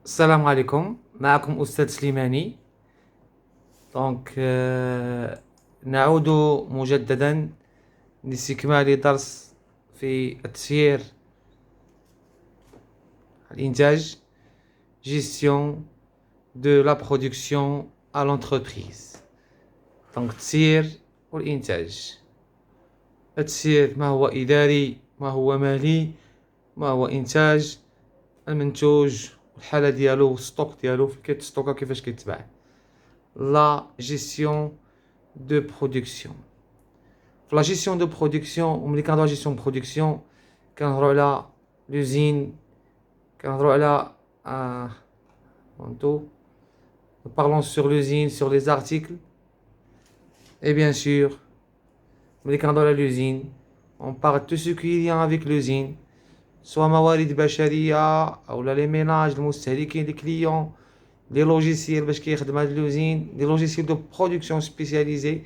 السلام عليكم، معكم أستاذ سليماني. نعود مجددا لاستكمال درس في التسيير الإنتاج gestion de la production à l'entreprise. التسيير والإنتاج. التسيير ما هو إداري، ما هو مالي، ما هو إنتاج المنتوج، الحالة ديالو والستوك ديالو في كيتستوكا كيفاش كيتباع. La gestion de production. في la gestion de production وملي كنهضرو على gestion de production كنهضرو على l'usine، كنهضرو على nous parlons sur l'usine, sur les articles et bien sûr ملي كنهضرو على l'usine on parle de tout ce qui est lien avec l'usine، سواء موارد بشرية أو les ménages المستهلكين les clients، les logiciels باش كيخدم هاد l'usine، les logiciels de production spécialisés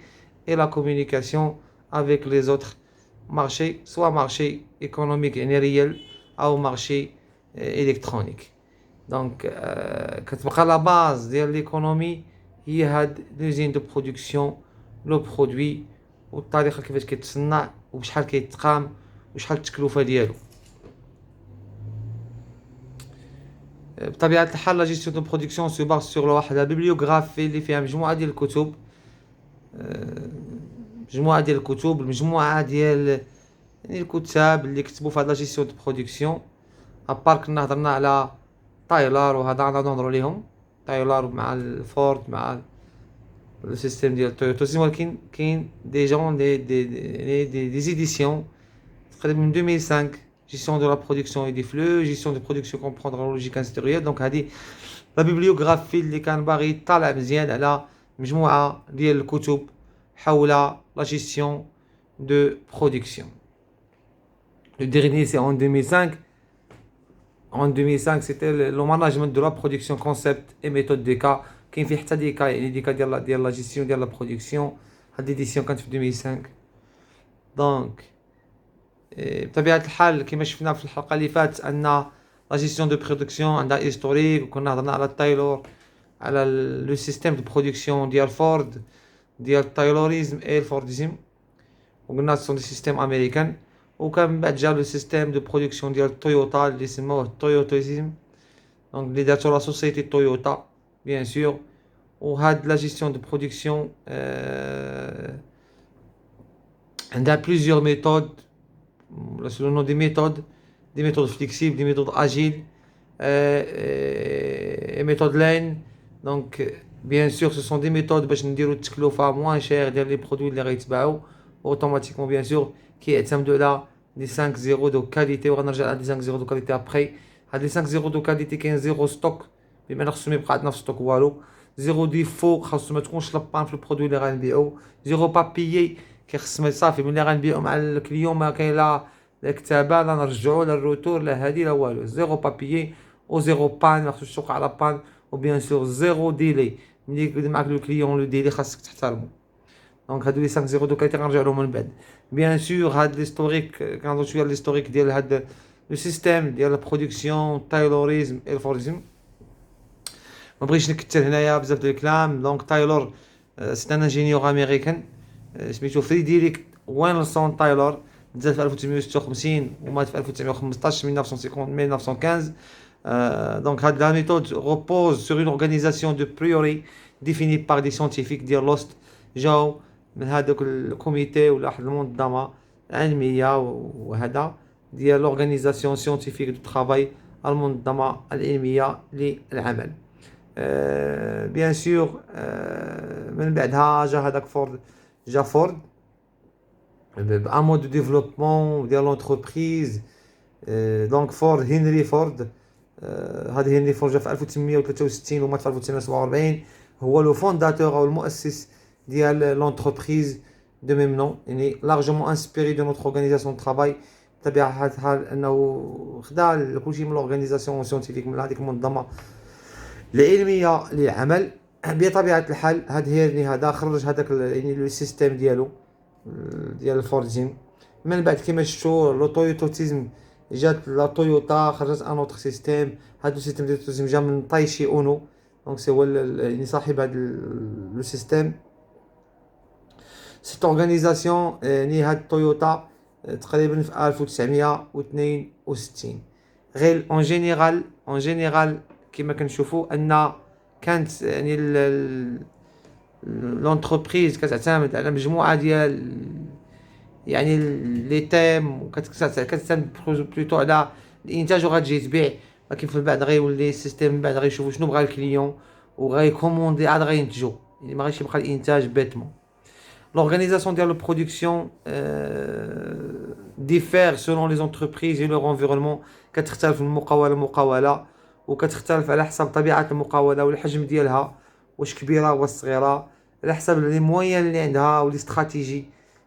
et la communication avec les autres marchés، soit marché économique يعني réel أو marché électronique. دونك كتبقى لا باز ديال ليكونومي هي هاد l'usine de production، لو برودوي والطريقة كيفاش كيتصنع وبشحال كيتقام وشحال التكلفة ديالو. بطبيعة الحال لا جيستيون دو برودكسيون سو باز سور واحد لا بيبليوغرافي اللي فيها مجموعة ديال الكتب، المجموعة ديال يعني الكتاب اللي كتبوا في هاد لا جيستيون دو برودكسيون. ابار كنا هضرنا على تايلر وهذا غادي نهضروا عليهم، تايلر مع الفورد مع السيستيم ديال تويوتا، ولكن كاين دي جون دي زيديسيون تقريبا من 2005 gestion de la production et des flux، gestion de production comprendre la logique industrielle. دونك هذه لا بيبليوغرافي اللي كان باغي يطلع مزيان على مجموعه ديال الكتب حول لا gestion de production. Le dernier c'est en 2005. En 2005 c'était le management de la production concept et méthode des cas. كاين فيه حتى دي كا يعني دي كا ديال لا gestion ديال لا برودكسيون. هاد ليديسيون كانت في 2005. دونك بطبيعة الحال كما شفنا في الحلقة اللي فاتت أن لا جيستيون دو برودكسيون عندها هيستوريك، وكنا هضرنا على تايلور، على لو سيستيم دو برودكسيون ديال فورد، ديال التايلوريزم اي الفورديزم، وقلنا سون دي سيستيم امريكان. وكان من بعد جا لو سيستيم دو برودكسيون ديال تويوتا اللي سموه تويوتيزم، دونك اللي دارتو لا سوسيتي تويوتا بيان سور. وهاد لا جيستيون دو برودكسيون عندها بليزيور ميثود selon des méthodes flexibles, des méthodes agiles et méthodes lean. Donc bien sûr ce sont des méthodes باش نديرو التكلفة moins cher ديال لي برودوي اللي غيتباعو automatiquement bien sûr كيعتمدوا على لي 5 زيرو دو كاليتي، وغنرجع على لي 5 زيرو دو كاليتي ابري. هاد لي 5 زيرو دو كاليتي كاين زيرو ستوك بمعنى خصو ما يبقى عندنا في ستوك والو، زيرو ديفو خاصو ما تكونش لابان في البرودوي اللي غنبيعو، زيرو بابيي كيخص ما صافي ملي غنبيعو مع الكليون ما كاين لا الكتابه لا نرجعو لا الروتور لا هادي لا والو، زيرو بابيي او زيرو بان ما خصوش توقع على بان، وبيان سور زيرو ديلي ملي يقعد معاك لو كليون لو ديلي خاصك تحترمو. دونك هادو لي 5 زيرو دو كاليتي غنرجعو لهم من بعد. بيان سور هاد ليستوريك كنهضرو شويه على ليستوريك ديال هاد لو سيستيم ديال لا برودكسيون تايلوريزم اي الفورديزم. ما بغيتش نكثر هنايا بزاف ديال الكلام. دونك تايلور سي ان انجينيور امريكان سميتو فريديريك وينلسون تايلور، تزاد في 1856 ومات في 1915 1915. Donc la méthode repose sur une organisation de priori définie par des scientifiques ديال لوست، جاو من هذاك الكوميتي ولا واحد المنظمه علميه وهذا ديال لورغانيزاسيون سيونتيفيك دو ترافاي، المنظمه العلميه للعمل. بيان سور من بعدها جا هذاك فورد، جا فورد un mode de développement ديال l'entreprise. دونك فورد هنري فورد، هذا هنري فورد جا في 1863 ومات في 1947، هو لو فونداتور او المؤسس ديال لونتربريز دو ميم نون، يعني لارجومون انسبيري دو نوتر اورغانيزاسيون دو ترافاي. بطبيعة الحال انه خدا كلشي من لورغانيزاسيون سيونتيفيك من هذيك المنظمه العلميه للعمل. بطبيعه الحال هاد هيرني هذا خرج هذاك يعني لو سيستيم ديالو ديال الفورديزم. من بعد كما شفتوا لو تويوتيزم جات لا تويوتا خرجت ان اوتر سيستيم. هذا السيستيم ديال التوزيع جا من تايشي اونو، دونك سي هو يعني صاحب هذا لو سيستيم. سيت اورغانيزاسيون يعني هاد تويوتا تقريبا في 1962. غير اون جينيرال كما كنشوفوا ان كانت يعني لونتربريز كتعتمد على مجموعه ديال يعني لي تيم، وكتعتمد بلوتو على الانتاج وغتجي تبيع، ولكن في بعد غيولي السيستيم من بعد غيشوفوا شنو بغا الكليون وغيكوموندي عاد غينتجوا، يعني ما غاديش يبقى الانتاج بيتمون. L'organisation de la production diffère selon les entreprises et leur environnement. كتختلف من مقاولة لمقاولة، وكتختلف على حسب طبيعة المقاولة والحجم ديالها، واش كبيرة واش صغيرة، على حسب لي مويان اللي عندها ولي استراتيجي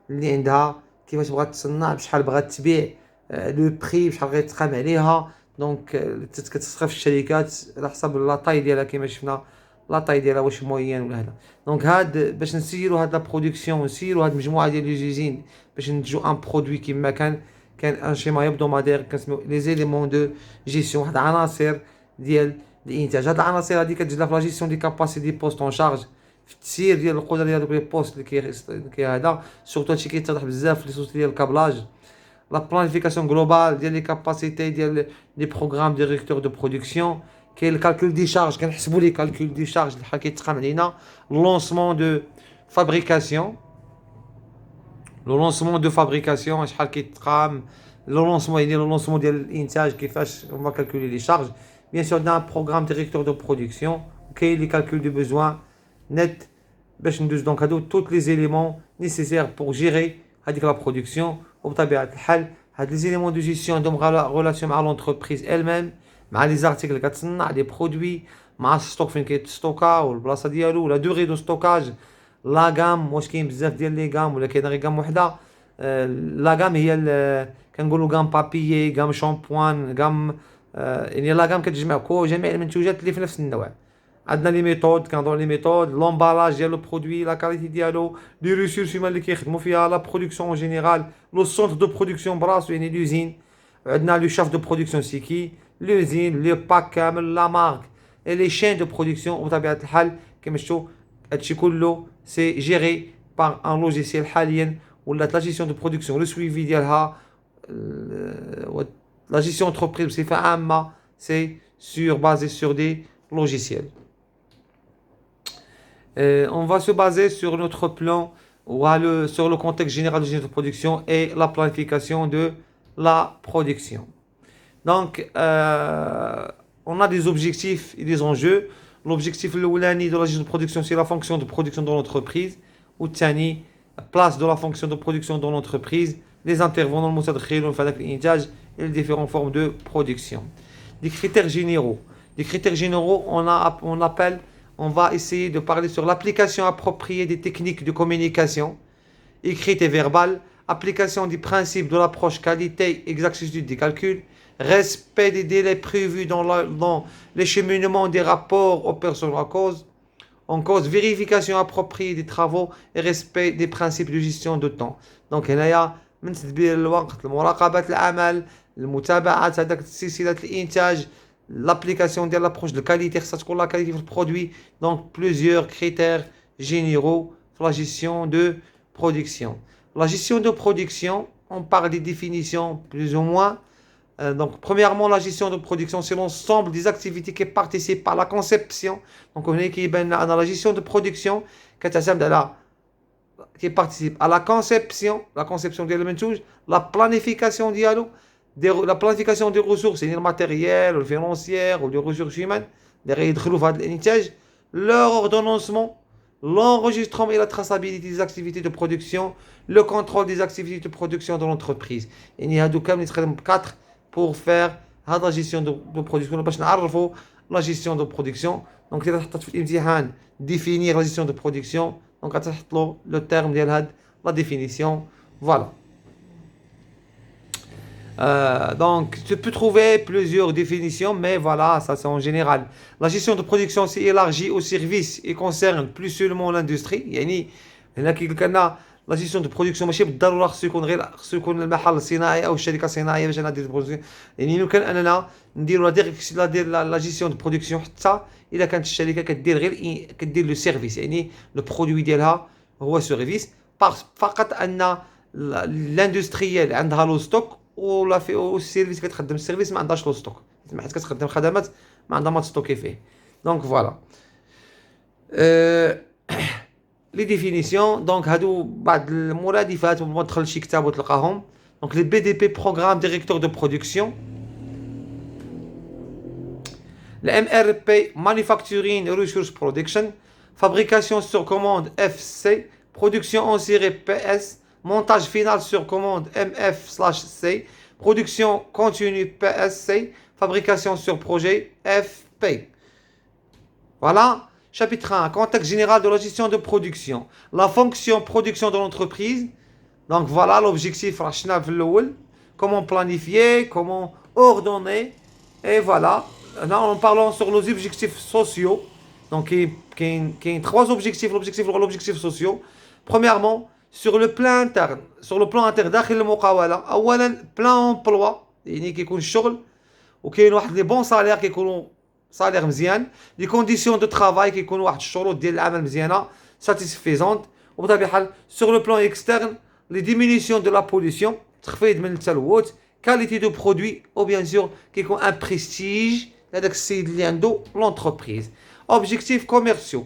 اللي عندها، كيفاش بغات تصنع، بشحال بغات تبيع، لو بري بشحال غيتقام عليها. دونك كتصرف الشركات على حسب لا طاي ديالها كيما شفنا، لا طاي ديالها واش موين ولا هذا. دونك هاد باش نسيروا هاد لا برودكسيون ونسيروا هاد المجموعه ديال لي زوزين باش ننتجوا ان برودوي كيما كان ان شيما هبدومادير كنسميو لي زيليمون دو جيستيون، واحد العناصر ديال الانتاج. هاد العناصر هادي كتجي في لا جيستيون دي كاباسيتي بوست اون شارج، في التسيير ديال القدره ديال دوك لي بوست اللي كي هذا سورتو هادشي كيتضح بزاف في لي سوسيتي ديال الكابلاج. لا بلانيفيكاسيون جلوبال ديال لي كاباسيتي ديال لي بروغرام ديريكتور دو برودكسيون. كاين الكالكول دي شارج، كنحسبوا لي كالكول دي شارج اللي بحال كيتقام علينا. لونسمون دو فابريكاسيون، لو لونسمون دو فابريكاسيون شحال كيتقام، لو لونسمون يعني لو لونسمون ديال الانتاج كيفاش اون كالكولي لي شارج. بيان سور عندنا بروغرام ديريكتور دو برودكسيون، وكاين لي كالكول دو بوزوان نت باش ندوز. دونك هادو توت لي زيليمون نيسيسير بور جيري هذيك لا برودكسيون. وبطبيعه الحال هاد لي زيليمون دو جيستيون عندهم ريلاسيون مع لونتربريز elle-même، مع لي زارتيكل اللي كتصنع لي برودوي، مع الستوك فين كيتستوكا والبلاصه ديالو، ولا دوغي دو ستوكاج، لا غام واش كاين بزاف ديال لي غام ولا كاين غير غام وحده. لا غام هي كنقولوا غام بابيي، غام شامبوان، غام يعني لا غام كتجمع جميع المنتوجات اللي في نفس النوع. عندنا لي ميثود، كنهضروا لي ميثود، لومبالاج ديال لو برودوي، لا كاليتي ديالو، لي ريسورس هما اللي كيخدموا فيها، لا برودكسيون اون جينيرال، لو سونتر دو برودكسيون براسو يعني لوزين. عندنا لو شاف دو برودكسيون سيكي، لوزين، لو باك كامل، لا مارك، اي لي شين دو برودكسيون. وبطبيعه الحال كما شفتوا هادشي كله سي جيري بار ان لوجيسيال حاليا، ولات لا جيستيون دو برودكسيون لو سويفي ديالها، لا جيستيون انتربريز بصفه عامه سي بازي سور دي logiciels. On va se baser sur notre plan sur le contexte général de production et la planification de la production. Donc, on a des objectifs et des enjeux. L'objectif de la gestion de production, c'est la fonction de production dans l'entreprise. Ou tani, place de la fonction de production dans l'entreprise, les intervenants, et les différentes formes de production. Des critères généraux. Des critères généraux, on va essayer de parler sur l'application appropriée des techniques de communication, écrite et verbale, application des principes de l'approche qualité, exactitude des calculs, respect des délais prévus dans l'écheminement des rapports aux personnes en cause, vérification appropriée des travaux et respect des principes de gestion de temps. Donc, هنايا من تدبير الوقت، المراقبة العمل، المتابعة هذاك سلسلة الإنتاج، l'application de l'approche de qualité, ça c'est la qualité du produit. Donc plusieurs critères généraux pour la gestion de production. La gestion de production, on parle des définitions plus ou moins. Donc premièrement, la gestion de production, c'est l'ensemble des activités qui participent à la conception. Donc on est qui dans la gestion de production qui participe à la conception de l'élément, la planification dialogue, la planification des ressources, c'est-à-dire le matériel, le financier ou les ressources humaines, leur ordonnancement, l'enregistrement et la traçabilité des activités de production, le contrôle des activités de production de l'entreprise. Il y a 4 pour faire la gestion de production. La gestion de production. Donc, définir la gestion de production. Donc, le terme de la définition. Voilà. Donc, tu peux trouver plusieurs définitions, mais voilà, ça c'est en général. La gestion de production s'est élargie aux services et concerne plus seulement l'industrie. يعني هنا كي قلنا لا جيستيون دو برودكسيون ماشي بالضروره خصو يكون المحل الصناعي او الشركه الصناعيه باش انا ندير برودكسيون. يعني يمكن اننا نديروا لا جيستيون دو برودكسيون حتى اذا كانت الشركه كدير غير كدير لو سيرفيس، يعني لو برودوي ديالها هو سيرفيس، فقط ان لاندستريال عندها لو ستوك ولا في السيرفيس كتخدم السيرفيس ما عندهاش لو ستوك، حيت كتخدم خدمات ما عندها ما تستوكي فيه. دونك فوالا لي ديفينيسيون. دونك هادو بعض المرادفات وما تدخل شي كتاب وتلقاهم. دونك لي بي دي بي بروغرام ديريكتور دو برودكسيون. Le MRP, Manufacturing Resource Production, Fabrication sur commande FC, Production en série PS, Montage final sur commande MF/C, Production continue PSC, Fabrication sur projet FP. Voilà. Chapitre 1, contexte général de la gestion de production. La fonction production de l'entreprise. Donc voilà l'objectif, comment planifier, comment ordonner. Et voilà. Là, en parlant sur les objectifs sociaux. Donc il y a trois objectifs, l'objectif sociaux. Premièrement, sur le plan interne. Sur le plan interne, داخل المقاولة. أولا plan emploi. يعني كيكون الشغل وكاين واحد لي بون سالير كيكونوا صالير مزيان، لي كونديسيون دو ترافاي كيكون واحد الشروط ديال العمل مزيانه ساتيسفيزونت. وبطبيعه الحال سور لو بلان اكسترن لي ديمينيسيون دو لا بوليسيون، تخفيض من التلوث، كاليتي دو برودوي او بيان سور كيكون ان بريستيج لهذاك السيد اللي عنده لونتربريز. اوبجيكتيف كوميرسيو.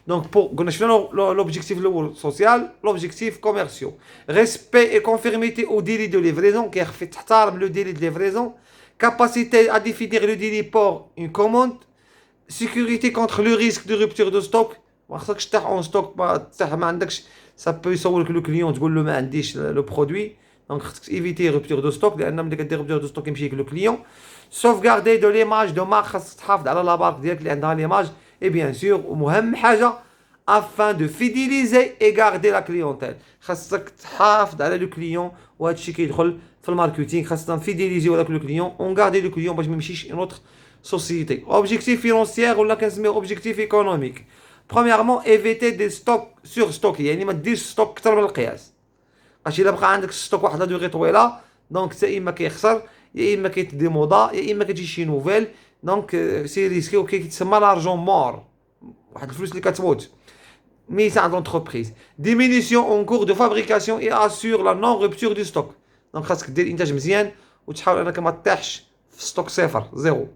دونك قلنا شنو لوبجيكتيف الاول سوسيال، لوبجيكتيف كوميرسيو. ريسبي اي كونفيرميتي او ديلي دو ليفريزون، كيخفي تحترم لو ديلي دو ليفريزون. Capacité à définir le délai pour une commande. Sécurité contre le risque de rupture de stock. ما خصكش تفتح اون ستوك ما عندكش ça peut يصورك لو كليون تقول له ما عنديش لو برودوي. دونك خصك ايفيتي رupture de stock لان ملي كدير rupture de stock يمشي لك لو كليون. sauvegarder de l'image de marque، خصك تحافظ على لا مارك ديالك اللي عندها ليماج. اي بيان سور ومهم حاجه afin de fidéliser et garder la clientèle، خاصك تحافظ على لو كليون. وهذا الشيء كيدخل في الماركتينغ، خاصنا نفيديليزيو هذاك لو كليون اون غاردي لو كليون باش ما يمشيش اون اوتر سوسيتي. اوبجيكتيف فينونسيير ولا كنسميو اوبجيكتيف ايكونوميك. برومييرمون ايفيتي دي ستوك سور ستوك، يعني ما ديرش ستوك اكثر من القياس. باش الا بقى عندك ستوك واحد لا دوغي طويله دونك حتى اما كيخسر يا اما كيتدي موضه يا اما كتجي شي نوفيل. دونك سي ريسكي وكيتسمى لارجون مور، واحد الفلوس اللي كتموت. mise à l'entreprise. Diminution en cours de fabrication et assure la non-rupture du stock. Donc خاصك دير انتاج مزيان وتحاول انك ما تطيحش في ستوك صفر زيرو.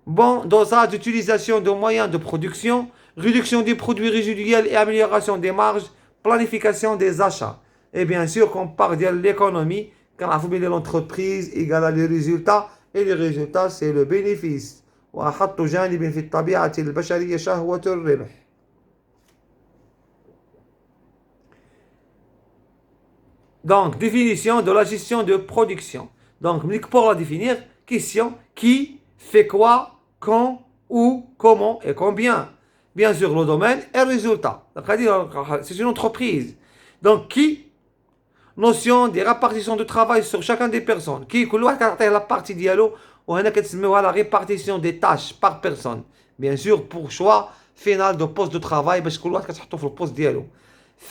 Bon dosage d'utilisation de moyens de production, réduction des produits résiduels et amélioration des marges, planification des achats. Et bien sûr qu'on part de l'économie, quand on l'entreprise égale les résultats et les résultats c'est le bénéfice. وأحط جانب في الطبيعة البشرية شهوة الربح. Donc, définition de la gestion de production. Donc, pour la définir, question, qui fait quoi, quand, où, comment et combien. Bien sûr, le domaine et le résultat. C'est une entreprise. Donc, qui, notion des répartitions de travail sur chacun des personnes. Qui, la partie dialogue, ou la répartition des tâches par personne. Bien sûr, pour choix final de poste de travail, parce que le poste dialogue.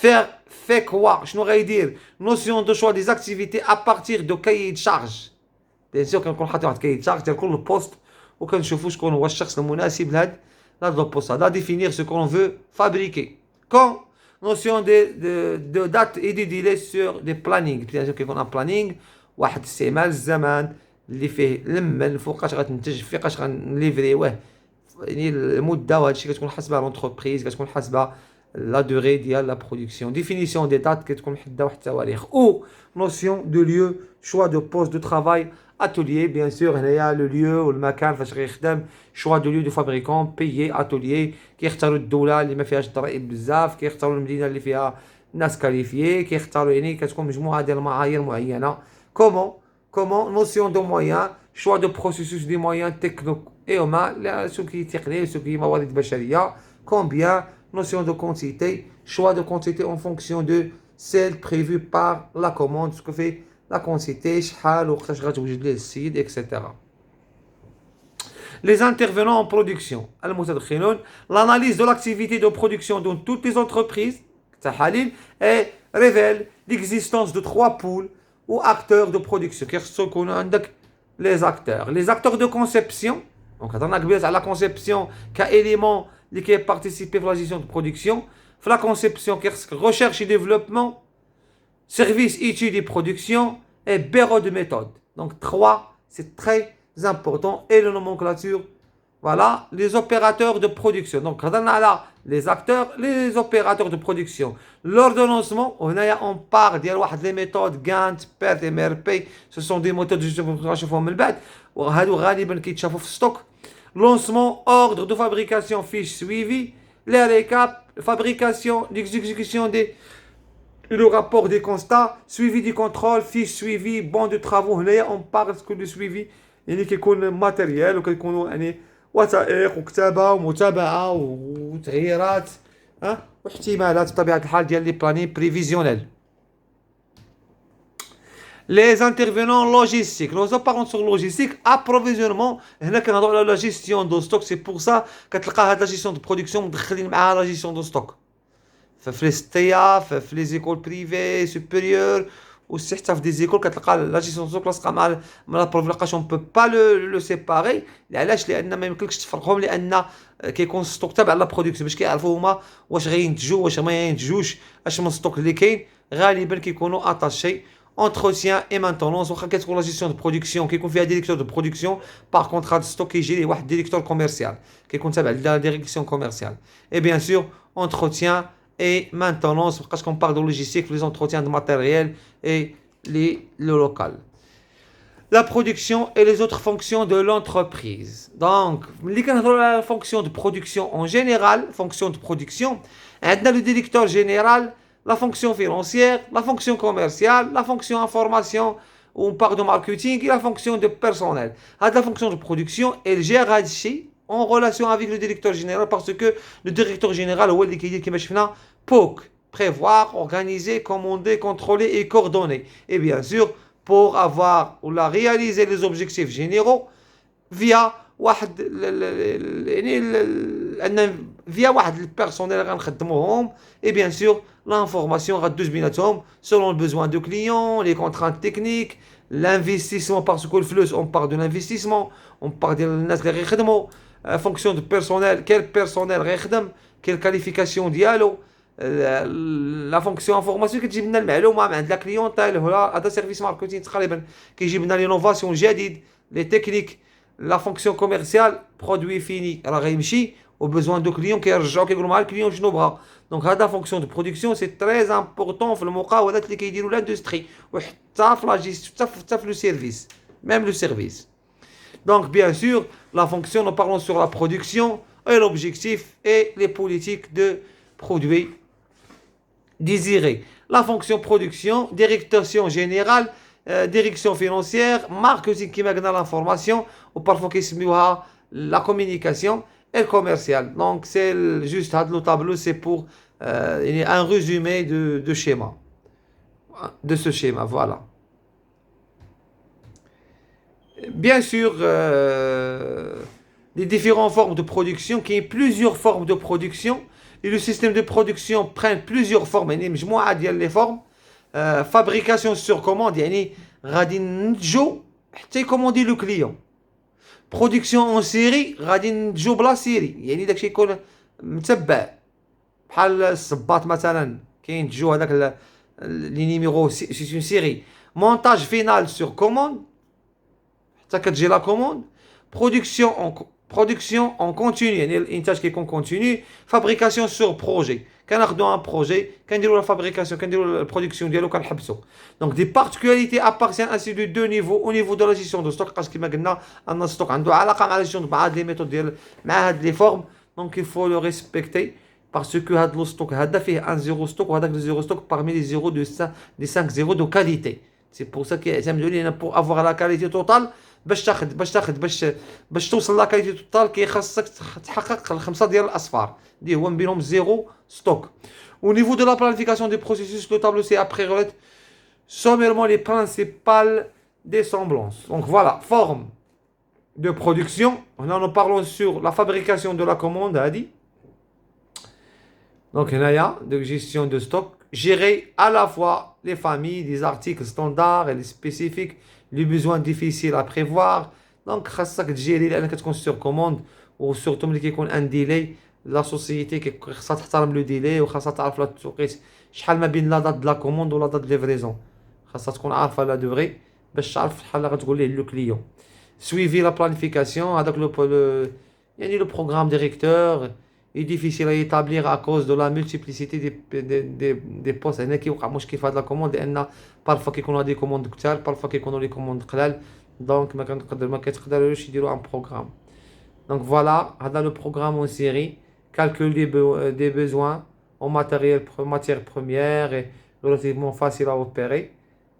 Faire fait quoi? Je n'aurais dire notion de choix des activités à partir de cahier de charge. Bien sûr كنكون حاطين واحد cahier de charge ديال كل بوست وكنشوفوا شكون هو الشخص المناسب لهاد البوست هذا. définir ce qu'on veut fabriquer. Quand notion de date et de délai sur des plannings. bien sûr كيكون ان planning واحد استعمال الزمان اللي فيه لما فوقاش غتنتج فوقاش غنليفريوه، يعني المده وهذا الشيء كتكون حسبها لونتربريز، كتكون حسبها la durée de la production. Définition des dates qui est ou notion de lieu, choix de poste de travail, atelier, bien sûr, il y a le lieu ou le macan, choix de lieu de fabricant, payé, atelier, qui اختاروا الدولة اللي ما فيهاش ضرائب بزاف، كي اختاروا المدينة اللي فيها ناس كاليفيي، كي اختاروا يعني كتكون مجموعة ديال المعايير معينة. Comment notion de moyens, choix de processus des moyens techniques et humains، ce qui est technique, ce qui est موارد بشرية. Combien notion de quantité, choix de quantité en fonction de celle prévue par la commande, ce que fait la quantité, etc. Les intervenants en production, l'analyse de l'activité de production dans toutes les entreprises, et révèle l'existence de 3 pôles ou acteurs de production. Qu'est-ce qu'on a? Les acteurs. Les acteurs de conception. Donc, on a la conception qu'élément qui est participé à la gestion de production. La conception, recherche et développement, service, études et production, et bureau de méthode. Donc, 3, c'est très important. Et la nomenclature, voilà, les opérateurs de production. Donc, on a là les acteurs, les opérateurs de production. L'ordonnancement, on part des méthodes Gantt, PERT et MRP. Ce sont des méthodes que je vais vous montrer. وهادو غالبا كيتشافوا في stock. Lancement, ordre de fabrication, fiche suivi, les récaps, fabrication, l'exécution le rapport des constats, suivi du contrôle, fiche suivi, bon de travaux. Là, on parle de suivi. يعني كيكون ماتيريال وكيكونوا يعني وثائق وكتابه ومتابعه وتغييرات واحتمالات بطبيعه الحال ديال لي بلاني بريفيزيونيل. Les intervenants logistiques. Nous parlons sur logistique, approvisionnement. هنا كنهضروا على la gestion de stock. C'est pour ça كتلقى هاد la gestion de production مدخلين معاها la gestion de stock. في لي ستيا في لي زيكول بريفي سوبيريور وسي حتى في دي زيكول كتلقى لا جيستيون دو ستوك لاصقه مع لابروف اون بو با لو سيباري. علاش؟ لان ما يمكنلكش تفرقهم، لان كيكون ستوك تابع لا برودكسيون باش كيعرفوا هما واش غينتجوا واش ما ينتجوش، اش من ستوك اللي كاين. غالبا كيكونوا اتاشي entretien et maintenance. واخا كتكون لا جيستيون دو برودكسيون كيكون فيها ديريكتور دو برودكسيون باغ كونترا دو ستوك كيجي ليه واحد ديريكتور كوميرسيال كيكون تابع لا ديريكسيون كوميرسيال. اي بيان سور entretien et maintenance, parce qu'on parle de logistique, les entretiens de matériel et le local. La production et les autres fonctions de l'entreprise. Donc, la fonction de production en général, fonction de production, on a le directeur général, la fonction financière, la fonction commerciale, la fonction information, on parle de marketing et la fonction de personnel. La fonction de production, elle gère en relation avec le directeur général, parce que le directeur général, POC, prévoir, organiser, commander, contrôler et coordonner. Et bien sûr, pour avoir ou la réaliser les objectifs généraux via le personnel et bien sûr l'information selon le besoin du client, les contraintes techniques, l'investissement, parce que le flux, on parle de l'investissement, on parle de fonction de personnel, quel personnel quelle qualification dialogue, la fonction information كتجيب لنا المعلومه عند لا كليونتيل. هذا سيرفيس ماركتينغ تقريبا كيجيب لنا لينوفاسيون جديد، لي تكنيك. لا فونكسيون كوميرسيال برودوي فيني راه غيمشي وبزوان دو كليون كيرجعوا كيقولوا مع الكليون شنو بغا. دونك هذا فونكسيون دو برودكسيون سي تري امبورطون في المقاولات اللي كيديروا لاندستري وحتى في لا جيستيون حتى في لو سيرفيس ميم لو سيرفيس. Donc bien sûr la fonction, nous parlons sur la production et l'objectif et les politiques de produits désiré. La fonction production, direction générale, direction financière, marketing qui mène l'information, ou parfois qui se met la communication et le commercial. Donc c'est juste le tableau, c'est pour un résumé de schéma, de ce schéma, voilà. Bien sûr, les différentes formes de production, qu'il y ait plusieurs formes de production. Et le système de production prend plusieurs formes. يعني مجموعة ديال لي فورم. Fabrication sur commande, يعني غادي نتجو حتى يكوموندي لو كليون. Production en série, غادي نتجو بلا سيري، يعني داكشي يكون متبع بحال الصباط مثلا كينتجو هذاك لي نيميرو سي اون سيري. Montage final sur commande حتى كتجي لا كوموند. Production en continu, يعني الانتاج كيكون كونتينيو. فابريكاسيون سور بروجي، كناخذوا ان بروجي كنديروا لا فابريكاسيون كنديروا البرودكسيون ديالو كنحبسوا. دونك دي بارتيكولاريتي ابارتيان انسي دو دو نيفو او نيفو دو لا جيستيون دو ستوك، باسكو كما قلنا ان ستوك عنده علاقه مع لا جيستيون مع هاد لي ميثود ديال مع هاد لي فورم. دونك il faut le respecter باسكو هاد لو ستوك هذا فيه ان زيرو ستوك وهذاك لو زيرو ستوك parmi les zéros de 5 zéros de qualité. C'est pour ça كيعتمدوا لينا pour avoir la qualité totale. باش توصل لا كاليتي توتال كيخصك تحقق الخمسه ديال الاصفار اللي هو بينهم زيرو ستوك. Au niveau de la planification des processus, le tableau ci-après relève sommairement les principales désemblances. Donc voilà, forme de production. Nous parlons sur la fabrication de la commande, a dit. Donc, il y a de gestion de stock, gérer à la fois les familles, les articles standards et les spécifiques, les besoins difficiles à prévoir. Donc, خاصك تجيري لأنك تكون sur commande وسورتو ملي كيكون ان ديلي لا سوسيتي خاصها تحترم لو ديلي وخاصها تعرف لا التوقيت شحال ما بين لا دات دو لا كوموند ولا دات ليفريزون خاصها تكون عارفه لا دوغري باش تعرف شحال غتقول ليه لو كليون suivi la planification هذاك يعني le programme directeur est difficile à établir à cause de la multiplicité des postes. هنا كيوقع مشكل في هذه لا كوموند لان بارفا كيكونوا هذه كوموند كثار بارفا كيكونوا لي كوموند قلال دونك ما كتقدروش يديروا ان بروغرام. Donc voilà, هذا le programme en série, calcul des besoins en matériel, matière première et relativement facile à opérer.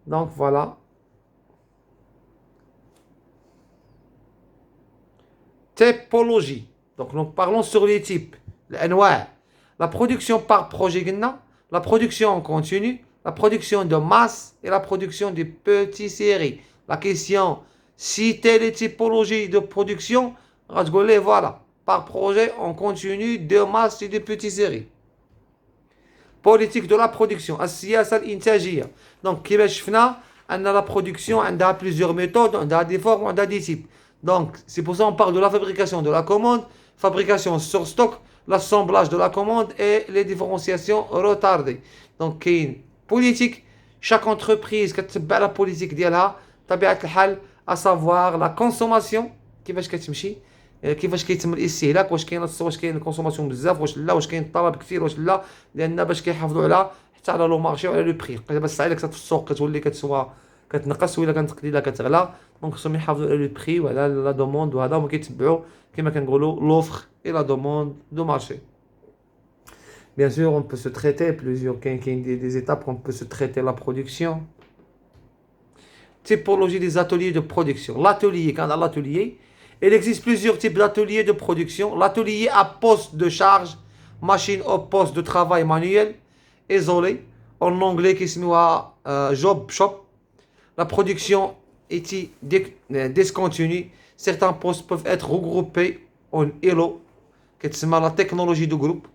Donc voilà. Typologie. Donc nous parlons sur les types. الأنواع. La production par projet قلنا, la production en continu, la production de masse et la production de petites séries. La question, citer les typologies de production, غتقول ليه voilà, par projet en continu, de masse et de petites séries. Politique de la production, السياسة الإنتاجية. Donc كيفاش شفنا أن la production عندها plusieurs méthodes, عندها des formes, عندها des types. Donc c'est pour ça qu'on parle de la fabrication de la commande, fabrication sur stock, l'assemblage de la commande et les différenciations retardées. Donc كاين politique, chaque entreprise كتبع la politique ديالها طبيعة الحال à savoir la consommation كيفاش كتمشي كيفاش كيتم الاستهلاك واش كاين الكونسوماسيون بزاف واش لا واش كاين الطلب كثير واش لا لان باش كيحافظوا على حتى على لو مارشي وعلى لو بري دابا الساعه اللي كتف السوق كتولي كتسوى كتنقص ولا كتقليله كتغلى دونك خصهم يحافظوا على لو بري وعلى لا دوموند وهذا هما كيتبعوا كما كنقولوا لوفر اي لا دوموند دو مارشي. Bien sûr, on peut se traiter plusieurs des étapes on peut se traiter la production. Typologie des ateliers de production. L'atelier, quand on a l'atelier, il existe plusieurs types d'ateliers de production. L'atelier à poste de charge, machine au poste de travail manuel, isolé, en anglais qui se met job shop. La production est discontinue. Certains postes peuvent être regroupés en îlot, qui se met la technologie de groupe.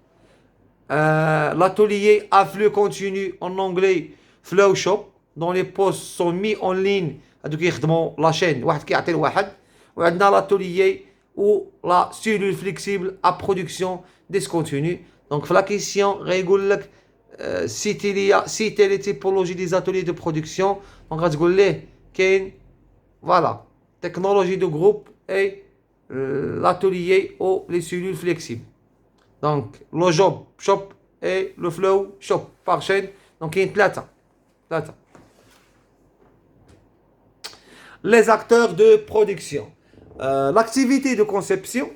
L'atelier à flux continu, en anglais flow shop, dont les postes sont mis en ligne. هذوك يخدموا لا شين واحد كيعطي لواحد. وعندنا l'atelier ou la cellule flexible à production discontinue. Donc la question غيقول لك citer les typologies des ateliers de production. Donc غتقول ليه كاين voilà technologie de groupe et l'atelier ou les cellules flexibles. Donc le job shop et le flow shop par chaîne. Donc كاين ثلاثة. Les acteurs de production. L'activité de conception,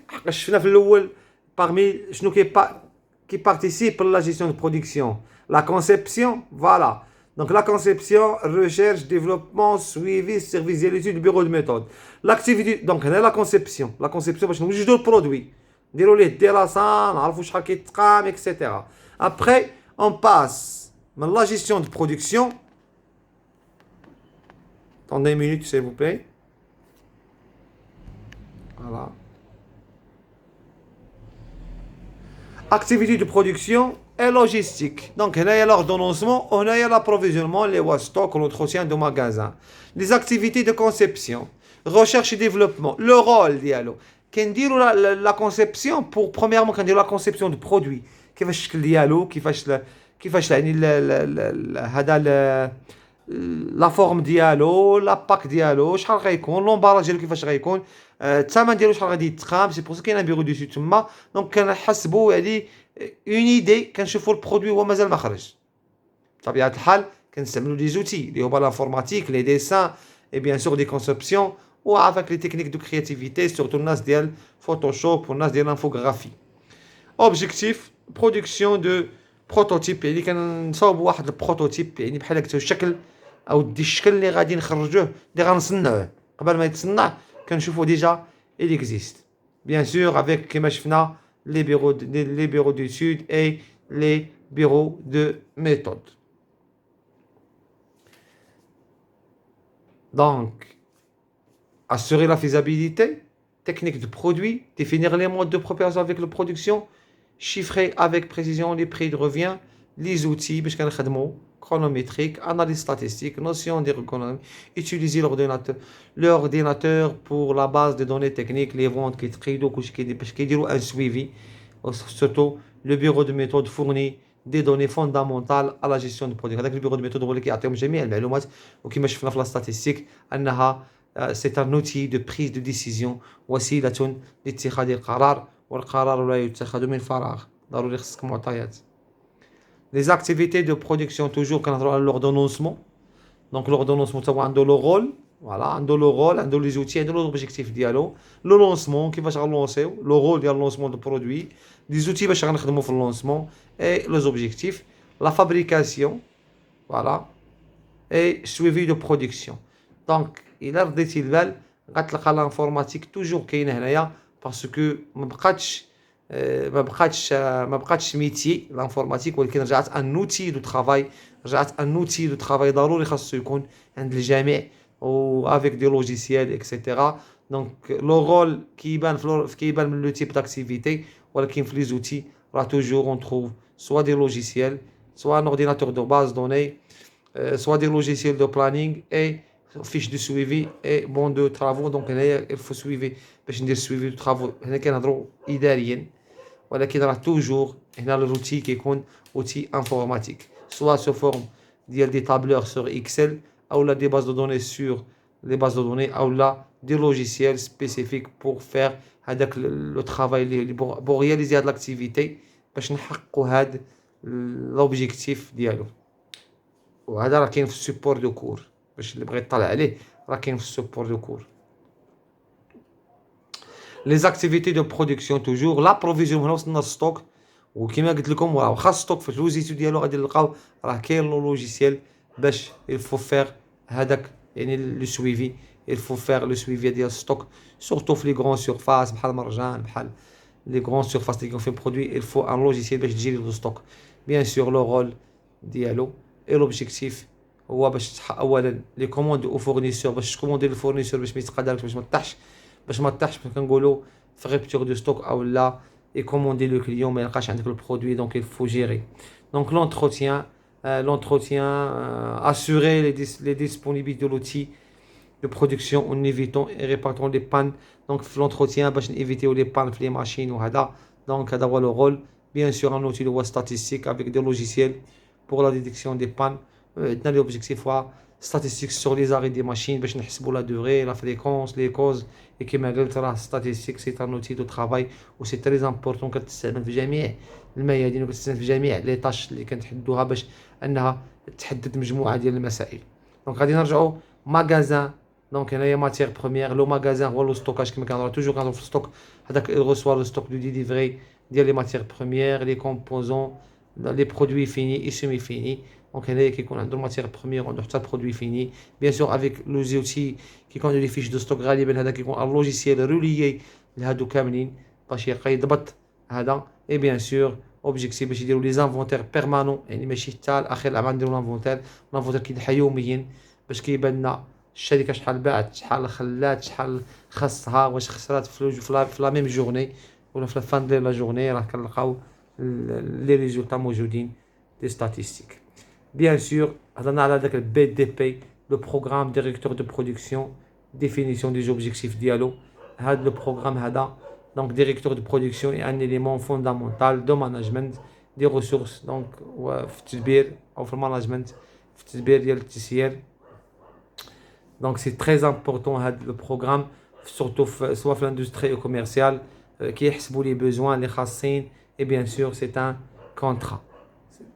parmi qui participe à la gestion de production. La conception, voilà. Donc la conception, recherche, développement, suivi, service et l'étude, bureau de méthode. L'activité, donc la conception. La conception, parce que nous avons des produits. نديروا ليه الدراسة نعرفوا شحال كيتقام etc. Après on passe من la gestion de production. Attendez une minute s'il vous plaît. Voilà. Activité de production et logistique. Donc, il y a l'ordonnancement, on a l'approvisionnement, les stock, l'entretien de magasin. Les activités de conception, recherche et développement, le rôle dialogue. Quand dire la conception, pour premièrement, quand dire la conception de produits, كيفاش الشكل ديالو كيفاش يعني هذا لا فورم ديالو لا باك ديالو شحال غيكون لومباراج ديالو كيفاش غيكون الثمن ديالو شحال غادي يتقام سي بور سا كاين ان بيرو ديسو تما دونك كنحسبوا يعني اون ايدي كنشوفوا البرودوي هو مازال ما خرج بطبيعه الحال كنستعملوا لي زوتي اللي هما لانفورماتيك لي ديسان اي بيان سور دي كونسبسيون و افيك لي تكنيك دو كرياتيفيتي سورتو الناس ديال فوتوشوب والناس ديال الانفوغرافي اوبجيكتيف برودكسيون دو بروتوتيب يعني كنصاوبوا واحد البروتوتيب يعني بحال هكا الشكل او دي الشكل اللي غادي نخرجوه اللي غنصنعوه قبل ما يتصنع كنشوفوا ديجا il existe bien sûr avec كما شفنا les bureaux d'études et les bureaux de méthode. Donc assurer la faisabilité technique du produit, définir les modes de préparation avec la production, chiffrer avec précision les prix de revient, les outils, parce qu'on a chronométrique, analyse statistique, notion d'économie, utiliser l'ordinateur pour la base de données techniques, les ventes qui traitent, parce qu'il y a un suivi. Surtout, le bureau de méthode fournit des données fondamentales à la gestion du produit. هذاك البيرو de méthode هو اللي كيعطيهم جميع المعلومات وكما شفنا في لا statistique انها c'est un outil de prise de décision وسيلة لاتخاذ القرار والقرار لا يتخذ من فراغ ضروري خصك معطيات. Les activités de production toujours كنهضروا على l'ordonnancement. Donc l'ordonnancement هو عنده لو رول فوالا عنده لو رول عنده لي زوتي عنده لوبجيكتيف ديالو لو لونسمون كيفاش غنلونسيو لو رول ديال لونسمون دو برودوي لي زوتي باش غنخدموا في اللونسمون اي لو زوبجيكتيف لا فابريكاسيون فوالا اي سويفي دو برودكسيون. دونك الا رديتي البال غتلقى لانفورماتيك توجور كاينه هنايا باسكو ما بقاتش ميتي لانفورماتيك ولكن رجعت ان اوتي دو ترافاي رجعت ان اوتي دو ترافاي ضروري خاصو يكون عند الجميع و افيك دي لوجيسيال اكسيتيرا. دونك لو رول كيبان من لو تيب داكتيفيتي ولكن في لي زوتي راه توجور اون تروف سوا دي لوجيسيال سوا ان اورديناتور دو باز دوني سوا دي لوجيسيال دو بلانينغ اي فيش دو سويفي اي بون دو ترافو. دونك هنايا الفو سويفي باش ندير سويفي دو ترافو هنا كنهضروا اداريا ولكن راه توجور هنا لوتي كيكون اوتي انفورماتيك سوا سو فورم ديال دي تابلور سور اكسل ou là des bases de données sur les bases de données ou là des logiciels spécifiques pour faire le travail pour réaliser de l'activité باش نحققوا هذا l'objectif ديالو. وهذا راه كاين في السوبور دو كور باش اللي بغى يطلع عليه راه كاين في السوبور دو كور. les activités de production toujours l'approvisionnement هنا وصلنا للستوك وكما قلت لكم راه واخا الستوك في الوزيتو ديالو غادي نلقاو راه كاين لوجيسيال باش il faut faire هذاك يعني لو سويفي il faut faire لو سويفي ديال ستوك سورتو في لي غران سيرفاس بحال مرجان بحال لي غران سيرفاس اللي كيكون فيهم برودوي il faut ان لوجيسيال باش تجيري لو ستوك. بيان سور لو رول ديالو اي لوبجيكتيف هو باش اولا لي كوموند او فورنيسور باش تكوموندي للفورنيسور باش ما يتقادرش باش ما طيحش كنقولوا في ريبتور دو ستوك او لا اي كوموندي لو كليون ما يلقاش عندك البرودوي دونك il faut gérer. Donc l'entretien, assurer les disponibilités de l'outil de production en évitant et répartant les pannes. Donc l'entretien, باش éviter les pannes في les machines وهذا. Donc هذا هو le rôle. Bien sûr un outil de statistique avec des logiciels pour la détection des pannes. عندنا l'objectif statistique sur les arrêts des machines باش نحسبوا la durée, la fréquence, les causes. Et كما قلت راه statistique c'est un outil de travail و c'est très important كتستعمل في جميع الميادين وكتستعمل في جميع لي طاش اللي كنحدوها باش انها تحدد مجموعه ديال المسائل. دونك غادي نرجعوا ماغازان. دونك هنايا ماتير بروميير لو ماغازان هو لو ستوكاج كما كنهضروا توجور كنهضروا في الستوك هذاك ريسوا لو ستوك دو ديليفري ديال لي ماتير بروميير لي كومبوزون لي برودوي فيني اي سيمي فيني. دونك هنايا كيكون عنده ماتير بروميير وعنده حتى برودوي فيني بيان سور افيك لو زوتي كيكون لي فيش دو ستوك غالبا هذا كيكون ان لوجيسيال روليي لهادو كاملين باش يضبط هذا. اي بيان سور اوبجيكتيف باش يديروا لي زانفونتير بيرمانون يعني ماشي حتى اخر العام نديروا لانفونتير كيدحى يوميا باش كيبان لنا الشركه شحال باعت شحال خلات شحال خاصها واش خسرات في لا ميم جورني ولا في الفان ديال لا جورني راه كنلقاو لي ريزولطا موجودين دي ستاتيستيك. بيان سور هضرنا على داك البي دي بي لو بروغرام ديريكتور دو برودكسيون ديفينيسيون دي زوبجيكتيف ديالو. هذا لو بروغرام هذا donc directeur de production est un élément fondamental de management des ressources donc في التدبير او في المانجمنت في التدبير ديال التسيير. donc c'est très important هذا le programme surtout soit في l'industrie ou commerciale كيحسبوا لي besoins اللي خاصين et bien sûr c'est un contrat.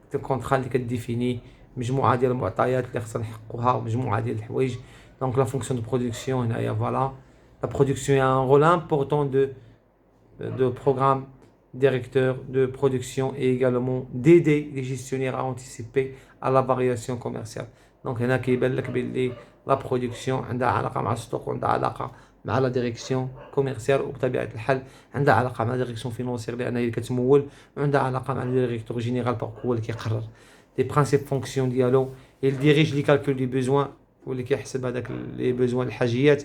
c'est un contrat اللي كديفيني مجموعه ديال المعطيات اللي خصنا نحققوها ومجموعه ديال الحوايج. donc la fonction de production هنايا voilà la production a un rôle important de programme directeur de production et également d'aider les gestionnaires à anticiper à la variation commerciale. donc هنا كيبان لك بلي لا برودكسيون عندها علاقه مع الستوك وعندها علاقه مع لا ديريكسيون كوميرسيال وبطبيعه الحال عندها علاقه مع ديريكسيون فينونسيير لان هي اللي كتمول وعندها علاقه مع ديريكتور جينيرال باركو هو اللي كيقرر لي برينسيپ فونكسيون ديالو il dirige لي كالكول دي بوزوان هو اللي كيحسب هذاك لي بوزوان الحاجيات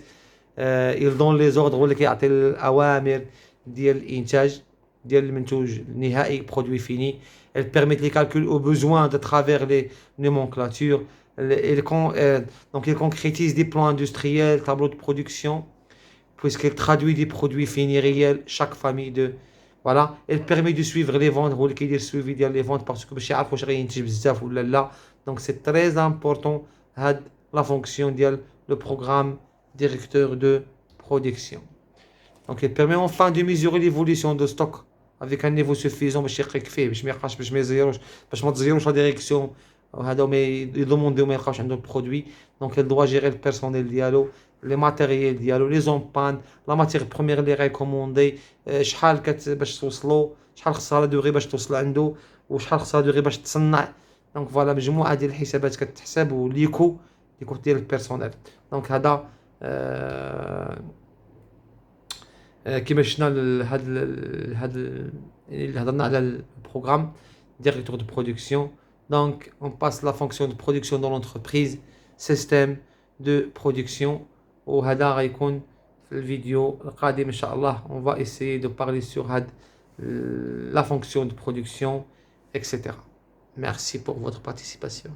il donne les ordres هو اللي كيعطي الاوامر ديال الانتاج ديال المنتوج النهائي produit fini. Elle permet les calculs aux besoins de travers les nomenclatures. Donc elle concrétise des plans industriels, tableaux de production, puisqu'elle traduit des produits finis réels, chaque famille de... Voilà, elle permet de suivre les ventes, هو اللي كيدير السويفي ديال les ventes parce que باش يعرفوا واش غينتج بزاف ولا لا. Donc c'est très important هاد la fonction ديال le programme directeur de production. Donc elle permet enfin de mesurer l'évolution de stock avec un niveau suffisant باش يقيك فيه باش ما يبقاش باش ما يزيروش باش ما تزيروش لا ديريكسيون هذا ما يضمندوا ما يلقاوش عندهم برودوي. دونك elle doit gérer le personnel ديالو لي ماتيريال ديالو لي زومبان لا ماتير بروميير اللي ريكوموندي شحال باش توصلوا شحال خصها لا دوغي باش توصل عنده وشحال خصها دوغي باش تصنع. دونك فوالا مجموعه ديال الحسابات كتحسب وليكو ديال البيرسونيل. دونك هذا كيما شفنا هاد اللي هضرنا على البروغرام directeur de production. Donc on passe la fonction de production dans l'entreprise, système de production. وهذا غيكون في الفيديو القادم ان شاء الله. On va essayer de parler sur la fonction de production, etc. Merci pour votre participation.